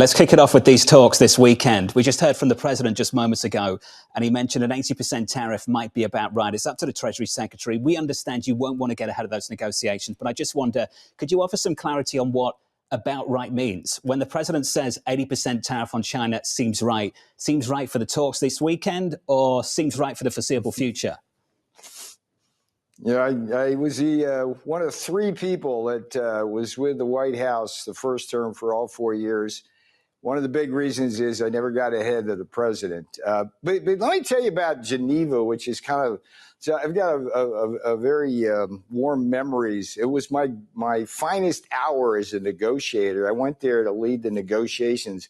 Let's kick it off with these talks this weekend. We just heard from the president just moments ago, and he mentioned an 80% tariff might be about right. It's up to the Treasury Secretary. We understand you won't want to get ahead of those negotiations, but I just wonder, could you offer some clarity on what about right means? When the president says 80% tariff on China seems right for the talks this weekend, or seems right for the foreseeable future? Yeah, I was one of three people that was with the White House the first term for all 4 years. One of the big reasons is I never got ahead of the president. But let me tell you about Geneva, which is kind of, so I've got a very warm memories. It was my finest hour as a negotiator. I went there to lead the negotiations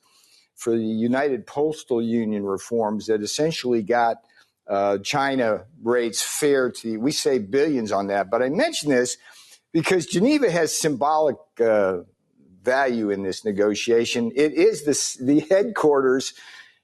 for the United Postal Union reforms that essentially got China rates fair to, we save billions on that. But I mention this because Geneva has symbolic value in this negotiation. It is the headquarters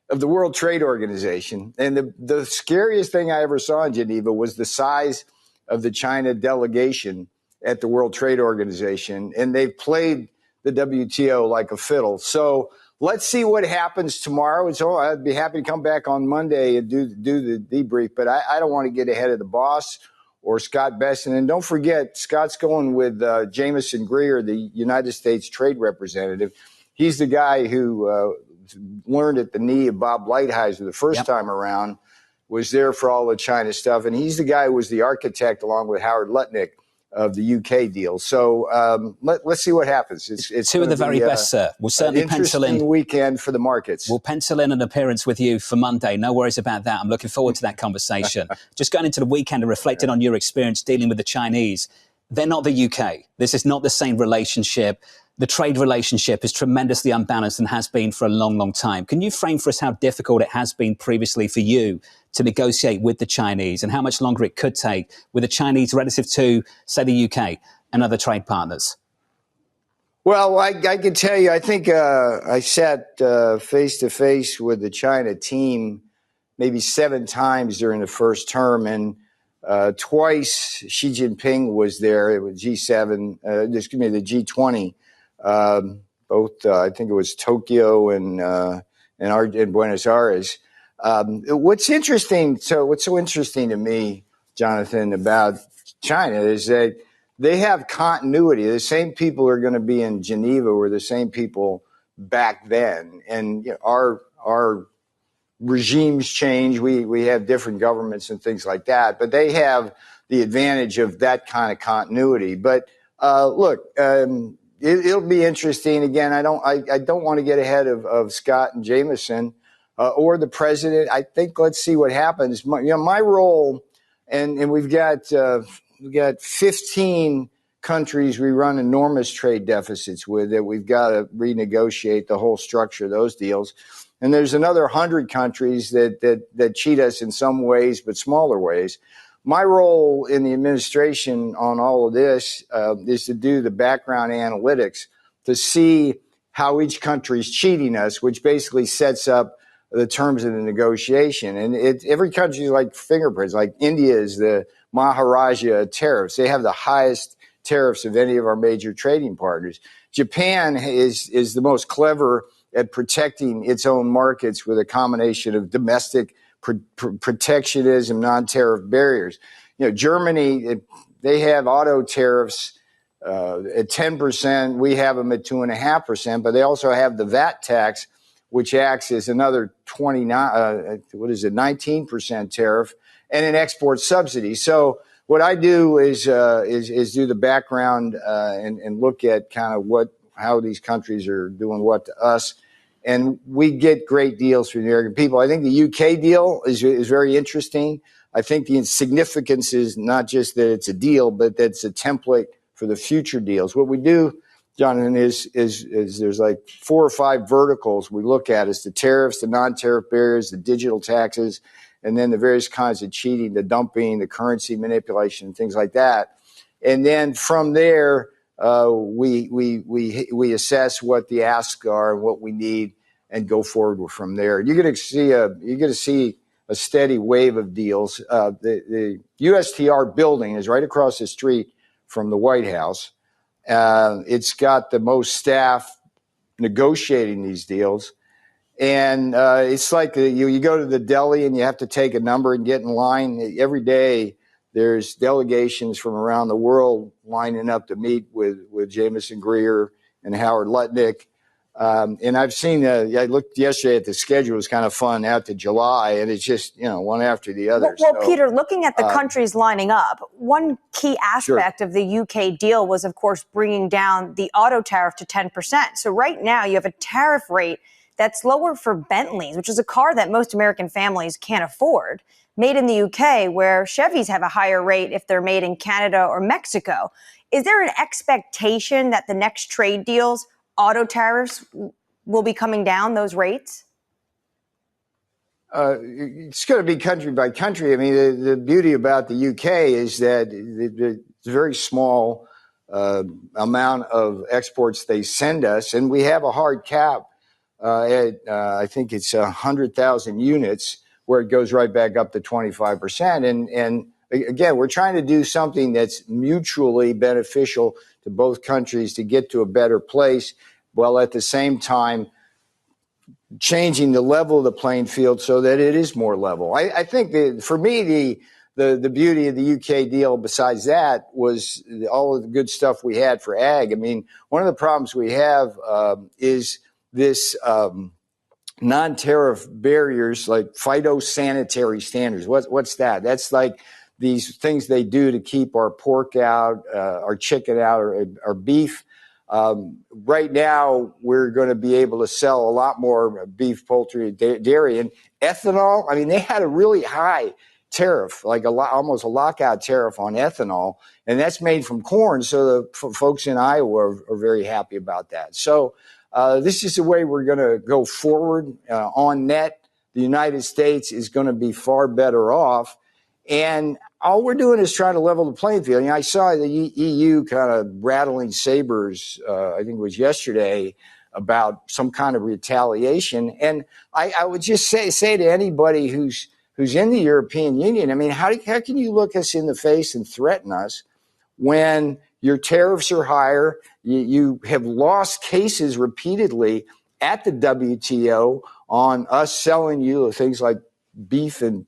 of the World Trade Organization. And the scariest thing I ever saw in Geneva was the size of the China delegation at the World Trade Organization. And they've played the WTO like a fiddle. So let's see what happens tomorrow. So I'd be happy to come back on Monday and do the debrief, but I don't want to get ahead of the boss or Scott Bessent. And don't forget, Scott's going with Jameson Greer, the United States Trade Representative. He's the guy who learned at the knee of Bob Lighthizer the first time around, was there for all the China stuff. And he's the guy who was the architect, along with Howard Lutnick, of the UK deal. So let's see what happens. It's two of the very best, sir. We'll certainly pencil in. Interesting weekend for the markets. We'll pencil in an appearance with you for Monday. No worries about that. I'm looking forward to that conversation. Just going into the weekend and reflecting on your experience dealing with the Chinese. They're not the UK. This is not the same relationship. The trade relationship is tremendously unbalanced and has been for a long, long time. Can you frame for us how difficult it has been previously for you to negotiate with the Chinese, and how much longer it could take with the Chinese relative to, say, the UK and other trade partners? Well, I can tell you, I think I sat face-to-face with the China team maybe 7 times during the first term, and twice Xi Jinping was there. It was G7, the G20, both, I think it was Tokyo and Buenos Aires. What's so interesting to me, Jonathan, about China is that they have continuity. The same people are going to be in Geneva were the same people back then. And you know, our regimes change. We have different governments and things like that, but they have the advantage of that kind of continuity. But look, it'll be interesting. Again, I don't want to get ahead of Scott and Jameson or the president. I think let's see what happens. My role, and we've got 15 countries we run enormous trade deficits with that we've got to renegotiate the whole structure of those deals. And there's another 100 countries that cheat us in some ways, but smaller ways. My role in the administration on all of this is to do the background analytics to see how each country is cheating us, which basically sets up the terms of the negotiation. And every country is like fingerprints. Like India is the Maharaja tariffs. They have the highest tariffs of any of our major trading partners. Japan is the most clever at protecting its own markets with a combination of domestic protectionism, non-tariff barriers. You know, Germany, they have auto tariffs at 10%. We have them at 2.5%, but they also have the VAT tax, which acts as another 19% tariff, and an export subsidy. So what I do is do the background and look at kind of how these countries are doing what to us. And we get great deals for the American people. I think the UK deal is very interesting. I think the significance is not just that it's a deal, but that it's a template for the future deals. What we do, Jonathan, is there's like 4 or 5 verticals we look at. It's the tariffs, the non-tariff barriers, the digital taxes, and then the various kinds of cheating, the dumping, the currency manipulation, things like that. And then from there, we assess what the asks are and what we need, and go forward from there. You're going to see a steady wave of deals. The USTR building is right across the street from the White House. It's got the most staff negotiating these deals. And it's like you go to the deli and you have to take a number and get in line. Every day there's delegations from around the world lining up to meet with Jameson Greer and Howard Lutnick. And I've seen, I looked yesterday at the schedule. It was kind of fun out to July, and it's just, one after the other. Well, Peter, looking at the countries lining up, one key aspect Sure. of the UK deal was, of course, bringing down the auto tariff to 10%. So right now you have a tariff rate that's lower for Bentleys, which is a car that most American families can't afford, made in the UK, where Chevys have a higher rate if they're made in Canada or Mexico. Is there an expectation that the next trade deals, auto tariffs, will be coming down, those rates? It's going to be country by country. I mean, the beauty about the UK is that it's a very small amount of exports they send us, and we have a hard cap at I think it's 100,000 units, where it goes right back up to 25%. And again, we're trying to do something that's mutually beneficial to both countries to get to a better place, while at the same time changing the level of the playing field so that it is more level. I think that for me, the beauty of the UK deal, besides that, was all of the good stuff we had for ag. I mean, one of the problems we have is this non-tariff barriers like phytosanitary standards. What's that? That's like these things they do to keep our pork out, our chicken out, or our beef. Right now, we're going to be able to sell a lot more beef, poultry, dairy, and ethanol. I mean, they had a really high tariff, like almost a lockout tariff on ethanol, and that's made from corn. So the folks in Iowa are very happy about that. So this is the way we're going to go forward. On net, the United States is going to be far better off. And all we're doing is trying to level the playing field. I saw the EU kind of rattling sabers, I think it was yesterday, about some kind of retaliation. And I would just say to anybody who's in the European Union, I mean, how can you look us in the face and threaten us when your tariffs are higher? You have lost cases repeatedly at the WTO on us selling you things like beef and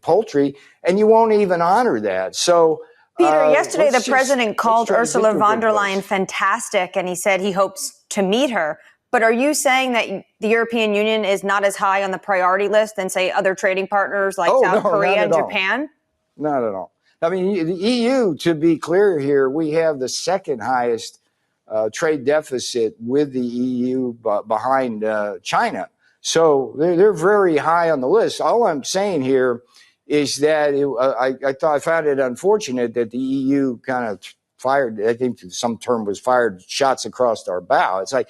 poultry, and you won't even honor that. So, Peter, yesterday the president called Ursula von der Leyen fantastic, and he said he hopes to meet her. But are you saying that the European Union is not as high on the priority list than, say, other trading partners like South Korea and Japan? Not at all. I mean, the EU, to be clear here, we have the second highest trade deficit with the EU behind China. So they're very high on the list. All I'm saying here is that I found it unfortunate that the EU kind of fired, I think some term was fired, shots across our bow. It's like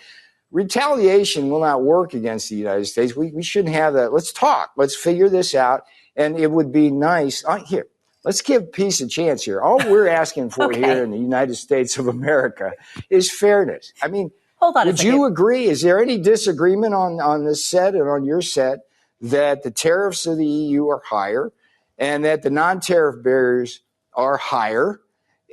retaliation will not work against the United States. We shouldn't have that. Let's talk. Let's figure this out. And it would be nice. Here, let's give peace a chance here. All we're asking for here in the United States of America is fairness. I mean, would you agree? Is there any disagreement on this set and on your set that the tariffs of the EU are higher and that the non-tariff barriers are higher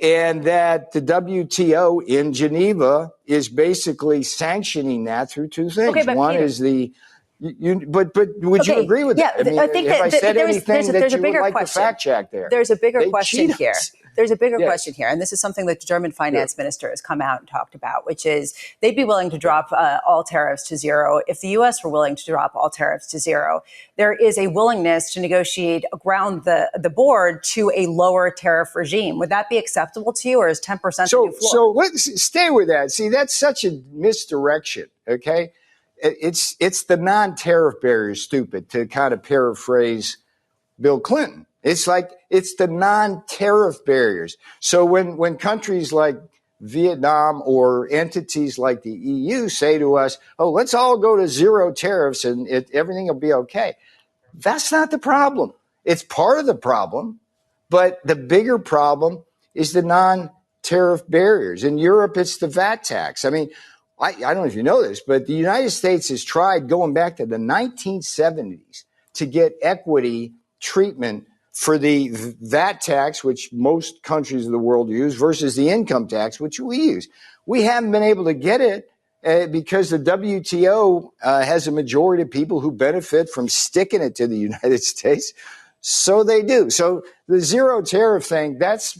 and that the WTO in Geneva is basically sanctioning that through two things? One Peter, is the but would you agree with that? I mean, I think have I said anything that you would like to fact check there? There's a bigger question here. There's a bigger question here. And this is something that the German finance minister has come out and talked about, which is they'd be willing to drop all tariffs to zero. If the U.S. were willing to drop all tariffs to zero, there is a willingness to negotiate around the board to a lower tariff regime. Would that be acceptable to you, or is 10% the new floor? So let's stay with that. See, that's such a misdirection, okay? It's the non-tariff barriers, stupid, to kind of paraphrase Bill Clinton. It's like it's the non-tariff barriers. So when countries like Vietnam or entities like the EU say to us, oh, let's all go to zero tariffs and everything will be okay. That's not the problem. It's part of the problem, but the bigger problem is the non-tariff barriers. In Europe, it's the VAT tax. I mean, I don't know if you know this, but the United States has tried going back to the 1970s to get equity treatment for the VAT tax, which most countries of the world use, versus the income tax, which we use. We haven't been able to get it. because the WTO has a majority of people who benefit from sticking it to the United States. So they do. So the zero tariff thing, that's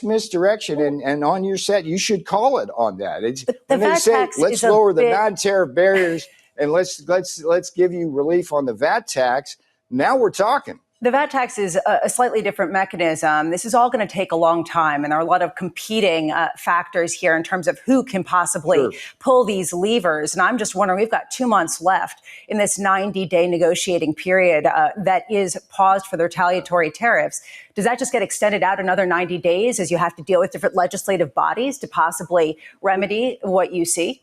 misdirection. And on your set, you should call it on that. It's, when they say, let's lower the non-tariff barriers and let's give you relief on the VAT tax, now we're talking. The VAT tax is a slightly different mechanism. This is all going to take a long time, and there are a lot of competing factors here in terms of who can possibly pull these levers. And I'm just wondering, we've got 2 months left in this 90-day negotiating period that is paused for the retaliatory tariffs. Does that just get extended out another 90 days as you have to deal with different legislative bodies to possibly remedy what you see?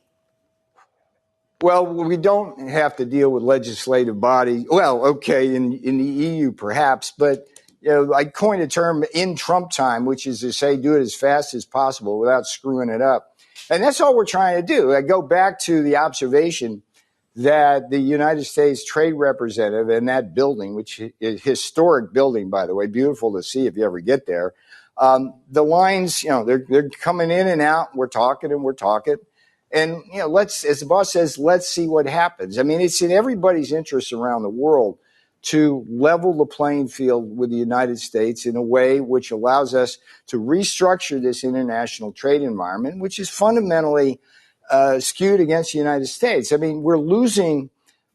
Well, we don't have to deal with legislative body. Well, okay, in the EU perhaps, but I coined a term in Trump time, which is to say do it as fast as possible without screwing it up. And that's all we're trying to do. I go back to the observation that the United States Trade Representative in that building, which is a historic building, by the way, beautiful to see if you ever get there. The lines, they're coming in and out. We're talking and we're talking. And, let's, as the boss says, let's see what happens. I mean, it's in everybody's interest around the world to level the playing field with the United States in a way which allows us to restructure this international trade environment, which is fundamentally skewed against the United States. I mean, we're losing,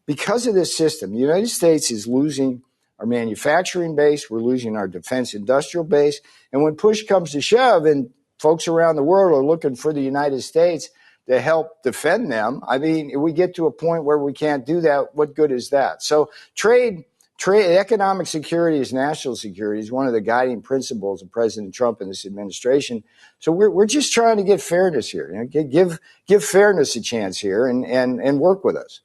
because of this system, the United States is losing our manufacturing base, we're losing our defense industrial base. And when push comes to shove and folks around the world are looking for the United States to help defend them, I mean, if we get to a point where we can't do that, what good is that? So trade, economic security is national security is one of the guiding principles of President Trump and this administration. So we're just trying to get fairness here. Give fairness a chance here and work with us.